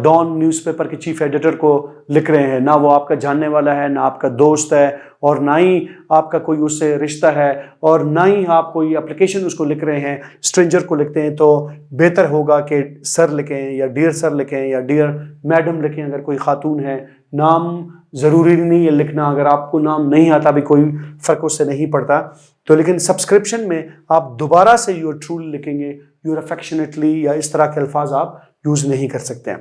ڈان نیوز پیپر کے چیف ایڈیٹر کو لکھ رہے ہیں، نہ وہ آپ کا جاننے والا ہے، نہ آپ کا دوست ہے، اور نہ ہی آپ کا کوئی اس سے رشتہ ہے، اور نہ ہی آپ کوئی اپلیکیشن اس کو لکھ رہے ہیں. اسٹرینجر کو لکھتے ہیں تو بہتر ہوگا کہ سر لکھیں، یا ڈیئر سر لکھیں، یا ڈیئر میڈم لکھیں اگر کوئی خاتون ہے. نام ضروری نہیں ہے لکھنا، اگر آپ کو نام نہیں آتا بھی کوئی فرق اس سے نہیں پڑتا. تو لیکن سبسکرپشن میں آپ دوبارہ سے یور ٹرولی لکھیں گے، یور افیکشنیٹلی، یا اس طرح کے الفاظ آپ یوز نہیں کر سکتے ہیں.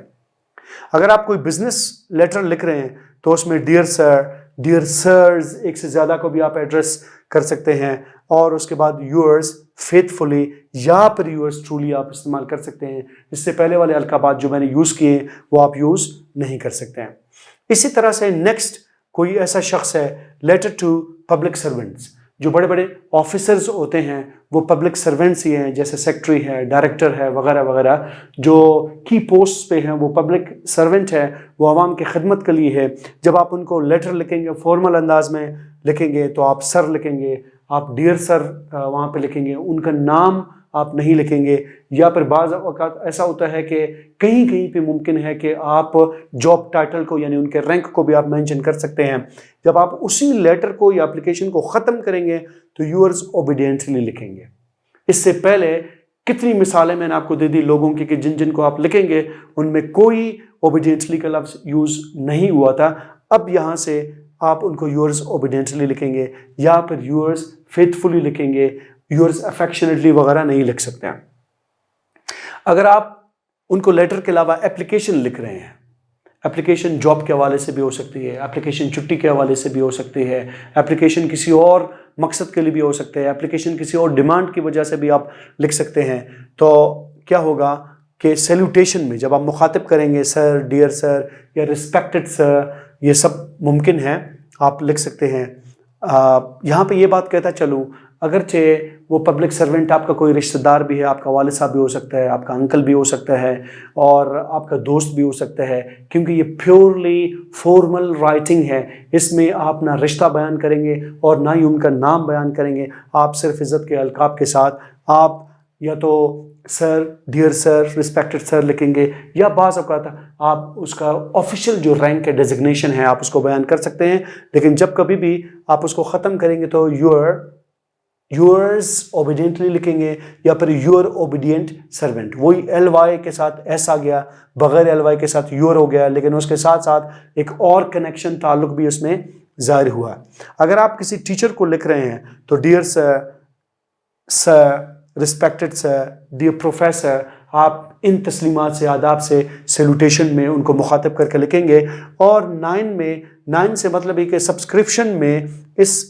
اگر آپ کوئی بزنس لیٹر لکھ رہے ہیں تو اس میں ڈیئر سر، ڈیئر سرز، ایک سے زیادہ کو بھی آپ ایڈریس کر سکتے ہیں، اور اس کے بعد یورز فیتھفلی یا پھر یورز ٹرولی آپ استعمال کر سکتے ہیں. اس سے پہلے والے القابات جو میں نے یوز کیے وہ آپ یوز نہیں کر سکتے ہیں. اسی طرح سے نیکسٹ کوئی ایسا شخص ہے، لیٹر ٹو پبلک سرونٹس. جو بڑے بڑے آفیسرز ہوتے ہیں وہ پبلک سرونٹس ہی ہیں، جیسے سیکٹری ہے، ڈائریکٹر ہے، وغیرہ وغیرہ. جو کی پوسٹ پہ ہیں وہ پبلک سرونٹ ہے، وہ عوام کی خدمت کے لیے ہے. جب آپ ان کو لیٹر لکھیں گے فارمل انداز میں لکھیں گے تو آپ سر لکھیں گے، آپ ڈیئر سر وہاں پہ لکھیں گے، ان کا نام آپ نہیں لکھیں گے. یا پھر بعض اوقات ایسا ہوتا ہے کہ کہیں کہیں پہ ممکن ہے کہ آپ جاب ٹائٹل کو یعنی ان کے رینک کو بھی آپ مینشن کر سکتے ہیں. جب آپ اسی لیٹر کو یا اپلیکیشن کو ختم کریں گے تو یورز اوبیڈینٹلی لکھیں گے. اس سے پہلے کتنی مثالیں میں نے آپ کو دے دی لوگوں کی کہ جن جن کو آپ لکھیں گے ان میں کوئی اوبیڈینٹلی کا لفظ یوز نہیں ہوا تھا. اب یہاں سے آپ ان کو یورز اوبیڈینٹلی لکھیں گے، یا پھر یورز فیتھفلی لکھیں گے، یورز افیکشنیٹلی وغیرہ نہیں لکھ سکتے ہیں. اگر آپ ان کو لیٹر کے علاوہ اپلیکیشن لکھ رہے ہیں، اپلیکیشن جاب کے حوالے سے بھی ہو سکتی ہے، اپلیکیشن چھٹی کے حوالے سے بھی ہو سکتی ہے، اپلیکیشن کسی اور مقصد کے لیے بھی ہو سکتے ہیں، اپلیکیشن کسی اور ڈیمانڈ کی وجہ سے بھی آپ لکھ سکتے ہیں. تو کیا ہوگا کہ سیلوٹیشن میں جب آپ مخاطب کریں گے سر، ڈیئر سر، یا ریسپیکٹڈ سر، یہ سب ممکن ہے آپ لکھ سکتے ہیں. یہاں پہ یہ بات کہتا چلوں، اگرچہ وہ پبلک سرونٹ آپ کا کوئی رشتہ دار بھی ہے، آپ کا والد صاحب بھی ہو سکتا ہے، آپ کا انکل بھی ہو سکتا ہے، اور آپ کا دوست بھی ہو سکتا ہے، کیونکہ یہ پیورلی فارمل رائٹنگ ہے. اس میں آپ نہ رشتہ بیان کریں گے اور نہ ہی ان کا نام بیان کریں گے. آپ صرف عزت کے القاب کے ساتھ آپ یا تو سر، ڈیئر سر، ریسپیکٹڈ سر لکھیں گے، یا بعض اوقات آپ اس کا آفیشیل جو رینک ہے، ڈیزگنیشن ہے، آپ اس کو بیان کر سکتے ہیں. لیکن جب کبھی بھی آپ اس کو ختم کریں گے تو یورز اوبیڈینٹلی لکھیں گے، یا پھر یور اوبیڈینٹ سرونٹ. وہی ایل وائی کے ساتھ ایس آ گیا، بغیر ایل وائی کے ساتھ یور ہو گیا، لیکن اس کے ساتھ ساتھ ایک اور کنیکشن تعلق بھی اس میں ظاہر ہوا. اگر آپ کسی ٹیچر کو لکھ رہے ہیں تو ڈیئر سر، سر، ریسپیکٹڈ سر، ڈیئر پروفیسر، آپ ان تسلیمات سے، آداب سے، سیلوٹیشن میں ان کو مخاطب کر کے لکھیں گے. اور 9 سے مطلب ہے کہ سبسکرپشن میں اس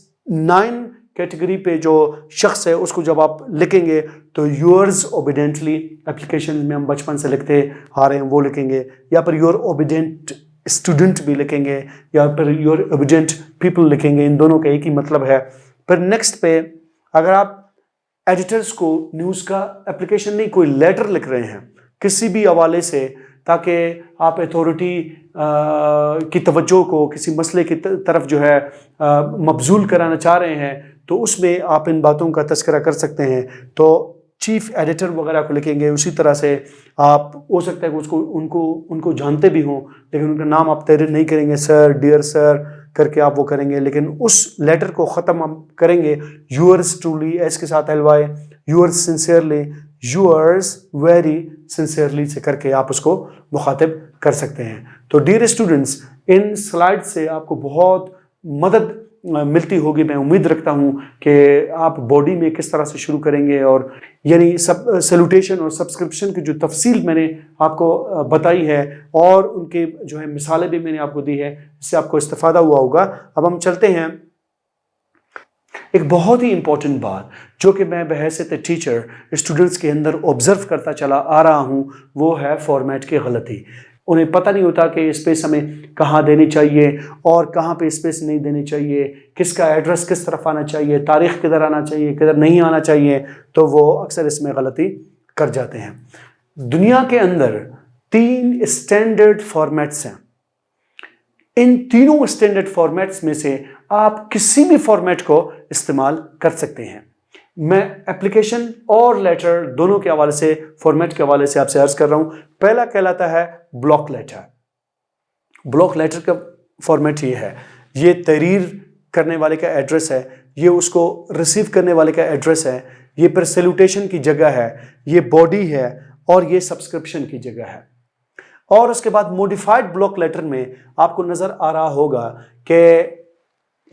9 کیٹیگری پہ جو شخص ہے اس کو جب آپ لکھیں گے تو یورز اوبیڈینٹلی، اپلیکیشن میں ہم بچپن سے لکھتے آ رہے ہیں وہ لکھیں گے، یا پھر یور اوبیڈینٹ اسٹوڈنٹ بھی لکھیں گے، یا پھر یور اوبیڈینٹ پیپل لکھیں گے. ان دونوں کا ایک ہی مطلب ہے. پھر نیکسٹ پہ اگر آپ ایڈیٹرز کو نیوز کا اپلیکیشن نہیں، کوئی لیٹر لکھ رہے ہیں کسی بھی حوالے سے، تاکہ آپ اتھارٹی کی توجہ کو کسی مسئلے کی طرف جو ہے مبذول کرانا چاہ رہے ہیں، تو اس میں آپ ان باتوں کا تذکرہ کر سکتے ہیں. تو چیف ایڈیٹر وغیرہ کو لکھیں گے. اسی طرح سے آپ ہو سکتا ہے کہ ان کو جانتے بھی ہوں، لیکن ان کا نام آپ تحریر نہیں کریں گے، سر، ڈیئر سر کر کے آپ وہ کریں گے. لیکن اس لیٹر کو ختم ہم کریں گے یورز ٹرولی، ایس کے ساتھ L Y, yours sincerely, yours very sincerely سے کر کے آپ اس کو مخاطب کر سکتے ہیں. تو ڈیئر اسٹوڈنٹس، ان سلائڈ سے آپ کو بہت مدد ملتی ہوگی. میں امید رکھتا ہوں کہ آپ باڈی میں کس طرح سے شروع کریں گے، اور یعنی سیلوٹیشن اور سبسکرپشن کی جو تفصیل میں نے آپ کو بتائی ہے اور ان کے جو ہے مثالیں بھی میں نے آپ کو دی ہے، اس سے آپ کو استفادہ ہوا ہوگا. اب ہم چلتے ہیں ایک بہت ہی امپورٹنٹ بات جو کہ میں بحیثیت ٹیچر اسٹوڈنٹس کے اندر آبزرو کرتا چلا آ رہا ہوں، وہ ہے فارمیٹ کی غلطی. انہیں پتہ نہیں ہوتا کہ اسپیس ہمیں کہاں دینی چاہیے اور کہاں پہ اسپیس نہیں دینی چاہیے، کس کا ایڈریس کس طرف آنا چاہیے، تاریخ کدھر آنا چاہیے کدھر نہیں آنا چاہیے، تو وہ اکثر اس میں غلطی کر جاتے ہیں. دنیا کے اندر 3 اسٹینڈرڈ فارمیٹس ہیں. ان تینوں اسٹینڈرڈ فارمیٹس میں سے آپ کسی بھی فارمیٹ کو استعمال کر سکتے ہیں. میں اپلیکیشن اور لیٹر دونوں کے حوالے سے، فارمیٹ کے حوالے سے آپ سے عرض کر رہا ہوں. پہلا کہلاتا ہے بلاک لیٹر. بلاک لیٹر کا فارمیٹ یہ ہے، یہ تحریر کرنے والے کا ایڈریس ہے، یہ اس کو ریسیو کرنے والے کا ایڈریس ہے، یہ پھر سیلوٹیشن کی جگہ ہے، یہ باڈی ہے، اور یہ سبسکرپشن کی جگہ ہے. اور اس کے بعد موڈیفائڈ بلاک لیٹر میں آپ کو نظر آ رہا ہوگا کہ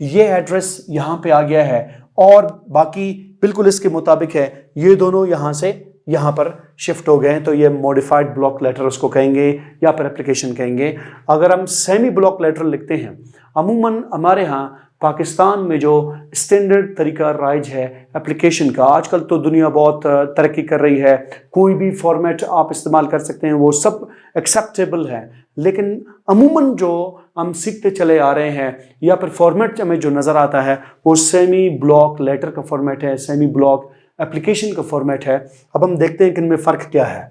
یہ ایڈریس یہاں پہ آ گیا ہے اور باقی بالکل اس کے مطابق ہے، یہ دونوں یہاں سے یہاں پر شفٹ ہو گئے ہیں، تو یہ موڈیفائڈ بلاک لیٹر اس کو کہیں گے یا پھر اپلیکیشن کہیں گے. اگر ہم سیمی بلاک لیٹر لکھتے ہیں، عموماً ہمارے ہاں پاکستان میں جو اسٹینڈرڈ طریقہ رائج ہے اپلیکیشن کا، آج کل تو دنیا بہت ترقی کر رہی ہے، کوئی بھی فارمیٹ آپ استعمال کر سکتے ہیں، وہ سب ایکسیپٹیبل ہے. لیکن عموماً جو ہم سیکھتے چلے آ رہے ہیں یا پھر فارمیٹ ہمیں جو نظر آتا ہے وہ سیمی بلاک لیٹر کا فارمیٹ ہے، سیمی بلاک اپلیکیشن کا فارمیٹ ہے. اب ہم دیکھتے ہیں کہ ان میں فرق کیا ہے.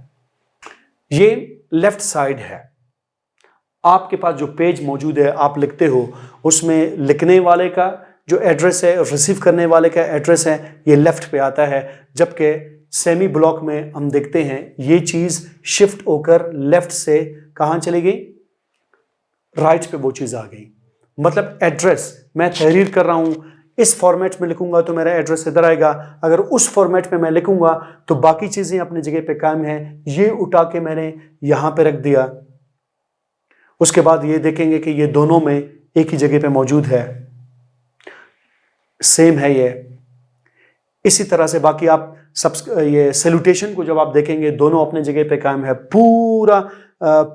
یہ لیفٹ سائڈ ہے. آپ کے پاس جو پیج موجود ہے آپ لکھتے ہو، اس میں لکھنے والے کا جو ایڈریس ہے، ریسیو کرنے والے کا ایڈریس ہے، یہ لیفٹ پہ آتا ہے. جبکہ سیمی بلاک میں ہم دیکھتے ہیں یہ چیز شفٹ ہو کر لیفٹ سے کہاں چلی گئی، رائٹ پہ وہ چیز آ گئی. مطلب ایڈریس میں تحریر کر رہا ہوں، اس فارمیٹ میں لکھوں گا تو میرا ایڈریس ادھر آئے گا، اگر اس فارمیٹ میں لکھوں گا تو باقی چیزیں اپنی جگہ پہ قائم ہیں. یہ اٹھا کے میں نے یہاں پہ رکھ دیا. اس کے بعد یہ دیکھیں گے کہ یہ دونوں میں ایک ہی جگہ پہ موجود ہے، سیم ہے یہ. اسی طرح سے باقی آپ یہ سیلوٹیشن کو جب آپ دیکھیں گے دونوں اپنے جگہ پہ قائم ہے.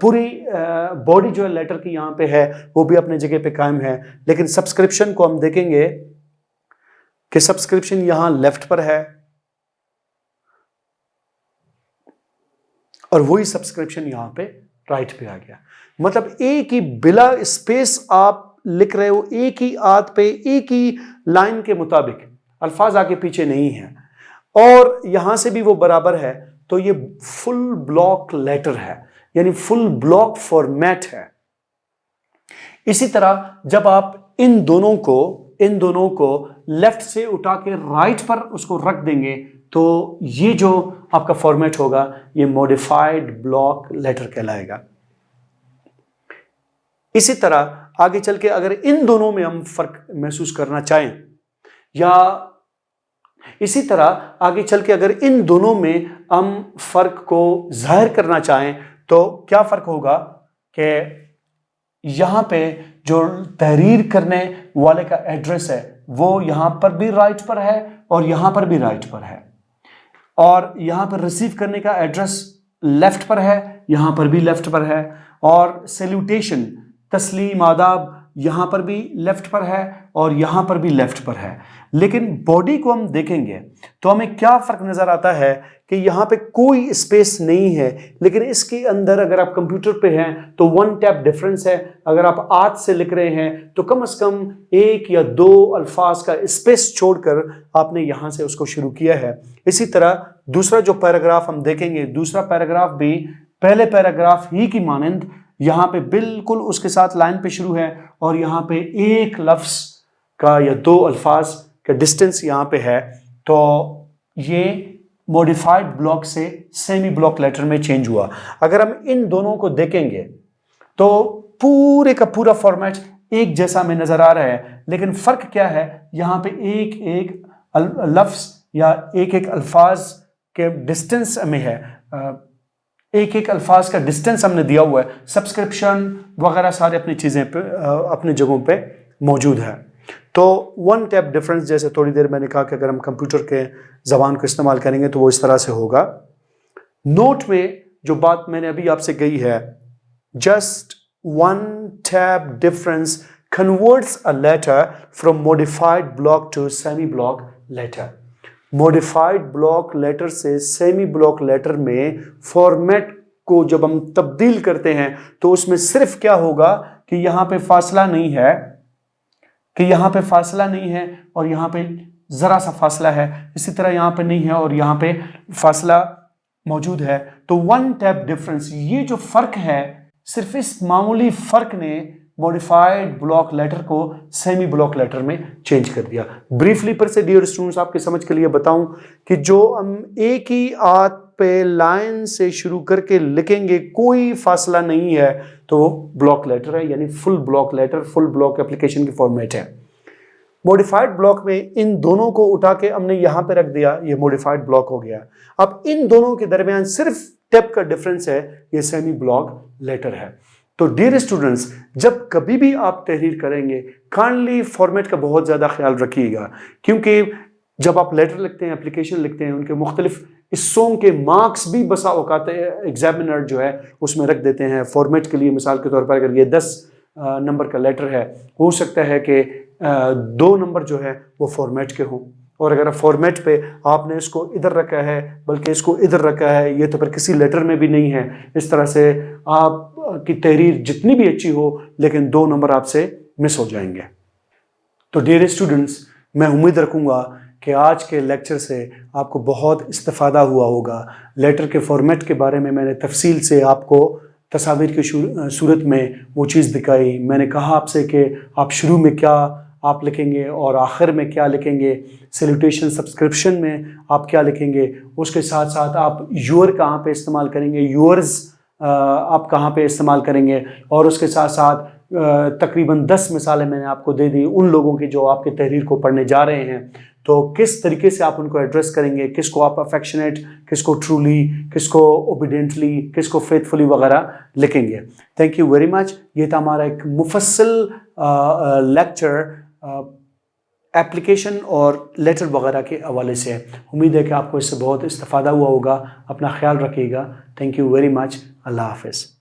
پوری باڈی جو ہے لیٹر کی یہاں پہ ہے وہ بھی اپنے جگہ پہ قائم ہے. لیکن سبسکرپشن کو ہم دیکھیں گے کہ سبسکرپشن یہاں لیفٹ پر ہے اور وہی سبسکرپشن یہاں پہ رائٹ پہ آ گیا. مطلب ایک ہی بلا اسپیس آپ لکھ رہے ہو، ایک ہی آت پہ ایک ہی لائن کے مطابق، الفاظ آگے پیچھے نہیں ہیں، اور یہاں سے بھی وہ برابر ہے. تو یہ فل بلاک لیٹر ہے، یعنی فل بلاک فارمیٹ ہے. اسی طرح جب آپ ان دونوں کو لیفٹ سے اٹھا کے رائٹ پر اس کو رکھ دیں گے تو یہ جو آپ کا فارمیٹ ہوگا یہ موڈیفائڈ بلاک لیٹر کہلائے گا. اسی طرح آگے چل کے اگر ان دونوں میں ہم فرق محسوس کرنا چاہیں، یا اسی طرح آگے چل کے اگر ان دونوں میں ہم فرق کو ظاہر کرنا چاہیں تو کیا فرق ہوگا کہ یہاں پہ جو تحریر کرنے والے کا ایڈریس ہے وہ یہاں پر بھی رائٹ پر ہے اور یہاں پر بھی رائٹ پر ہے، اور یہاں پر ریسیو کرنے کا ایڈریس لیفٹ پر ہے، یہاں پر بھی لیفٹ پر ہے، اور سیلوٹیشن تسلیم آداب یہاں پر بھی لیفٹ پر ہے اور یہاں پر بھی لیفٹ پر ہے. لیکن باڈی کو ہم دیکھیں گے تو ہمیں کیا فرق نظر آتا ہے کہ یہاں پہ کوئی اسپیس نہیں ہے، لیکن اس کے اندر اگر آپ کمپیوٹر پہ ہیں تو 1 ٹیپ ڈیفرنس ہے. اگر آپ ہاتھ سے لکھ رہے ہیں تو کم از کم 1 یا 2 الفاظ کا اسپیس چھوڑ کر آپ نے یہاں سے اس کو شروع کیا ہے. اسی طرح دوسرا جو پیراگراف ہم دیکھیں گے، دوسرا پیراگراف بھی پہلے پیراگراف ہی کی مانند یہاں پہ بالکل اس کے ساتھ لائن پہ شروع ہے، اور یہاں پہ 1 لفظ کا یا 2 الفاظ کا ڈسٹنس یہاں پہ ہے. تو یہ موڈیفائڈ بلاک سے سیمی بلاک لیٹر میں چینج ہوا. اگر ہم ان دونوں کو دیکھیں گے تو پورے کا پورا فارمیٹ ایک جیسا میں نظر آ رہا ہے، لیکن فرق کیا ہے، یہاں پہ ایک لفظ یا ایک الفاظ کہ ڈسٹینس ہمیں ہے، ایک ایک الفاظ کا ڈسٹینس ہم نے دیا ہوا ہے، سبسکرپشن وغیرہ سارے اپنی چیزیں پہ اپنی جگہوں پہ موجود ہے۔ تو ون ٹیپ ڈفرنس، جیسے تھوڑی دیر میں نے کہا کہ اگر ہم کمپیوٹر کے زبان کو استعمال کریں گے تو وہ اس طرح سے ہوگا۔ نوٹ میں جو بات میں نے ابھی آپ سے کہی ہے، just one tap difference converts a letter from modified block to semi block letter۔ modified block letter سے semi block letter میں فارمیٹ کو جب ہم تبدیل کرتے ہیں تو اس میں صرف کیا ہوگا کہ یہاں پہ فاصلہ نہیں ہے، اور یہاں پہ ذرا سا فاصلہ ہے، اسی طرح یہاں پہ نہیں ہے اور یہاں پہ فاصلہ موجود ہے۔ تو ون ٹیپ ڈفرنس، یہ جو فرق ہے، صرف اس معمولی فرق نے موڈیفائڈ بلاک لیٹر کو سیمی بلاک لیٹر میں چینج کر دیا۔ بریفلی پر سے ڈیئر اسٹوڈنٹس آپ کے سمجھ کے لیے بتاؤں کہ جو ہم ایک ہی آت پہ لائن سے شروع کر کے لکھیں گے، کوئی فاصلہ نہیں ہے، تو وہ بلاک لیٹر ہے، یعنی فل بلاک لیٹر، فل بلاک اپلیکیشن کی فارمیٹ ہے۔ موڈیفائڈ بلاک میں ان دونوں کو اٹھا کے ہم نے یہاں پہ رکھ دیا، یہ موڈیفائڈ بلاک ہو گیا۔ اب ان دونوں کے درمیان صرف ٹیپ کا ڈفرنس ہے، یہ سیمی بلاک لیٹر ہے۔ تو ڈیئر اسٹوڈنٹس، جب کبھی بھی آپ تحریر کریں گے، کائنڈلی فارمیٹ کا بہت زیادہ خیال رکھیے گا، کیونکہ جب آپ لیٹر لکھتے ہیں، اپلیکیشن لکھتے ہیں، ان کے مختلف حصوں کے مارکس بھی بسا اوقات ایگزامینر جو ہے اس میں رکھ دیتے ہیں۔ فارمیٹ کے لیے مثال کے طور پر اگر یہ 10 نمبر کا لیٹر ہے، ہو سکتا ہے کہ 2 نمبر جو ہے وہ فارمیٹ کے ہوں، اور اگر فارمیٹ پہ آپ نے اس کو ادھر رکھا ہے بلکہ اس کو ادھر رکھا ہے، یہ تو پھر کسی لیٹر میں بھی نہیں ہے۔ اس طرح سے آپ کی تحریر جتنی بھی اچھی ہو لیکن 2 نمبر آپ سے مس ہو جائیں گے۔ تو ڈیئر اسٹوڈنٹس، میں امید رکھوں گا کہ آج کے لیکچر سے آپ کو بہت استفادہ ہوا ہوگا۔ لیٹر کے فارمیٹ کے بارے میں نے تفصیل سے آپ کو تصاویر کی صورت میں وہ چیز دکھائی۔ میں نے کہا آپ سے کہ آپ شروع میں کیا آپ لکھیں گے اور آخر میں کیا لکھیں گے، سیلوٹیشن سبسکرپشن میں آپ کیا لکھیں گے، اس کے ساتھ ساتھ آپ یور کہاں پہ استعمال کریں گے، یورز آپ کہاں پہ استعمال کریں گے، اور اس کے ساتھ ساتھ تقریباً 10 مثالیں میں نے آپ کو دے دی ان لوگوں کی جو آپ کی تحریر کو پڑھنے جا رہے ہیں۔ تو کس طریقے سے آپ ان کو ایڈریس کریں گے، کس کو آپ افیکشنیٹ، کس کو ٹرولی، کس کو اوبیڈینٹلی، کس کو فیتھفلی وغیرہ لکھیں گے۔ تھینک یو ویری مچ۔ یہ تھا ہمارا ایک مفصل لیکچر ایپلیکیشن اور لیٹر وغیرہ کے حوالے سے۔ امید ہے کہ آپ کو اس سے بہت استفادہ ہوا ہوگا۔ اپنا خیال رکھیے گا۔ Thank you very much. اللہ حافظ۔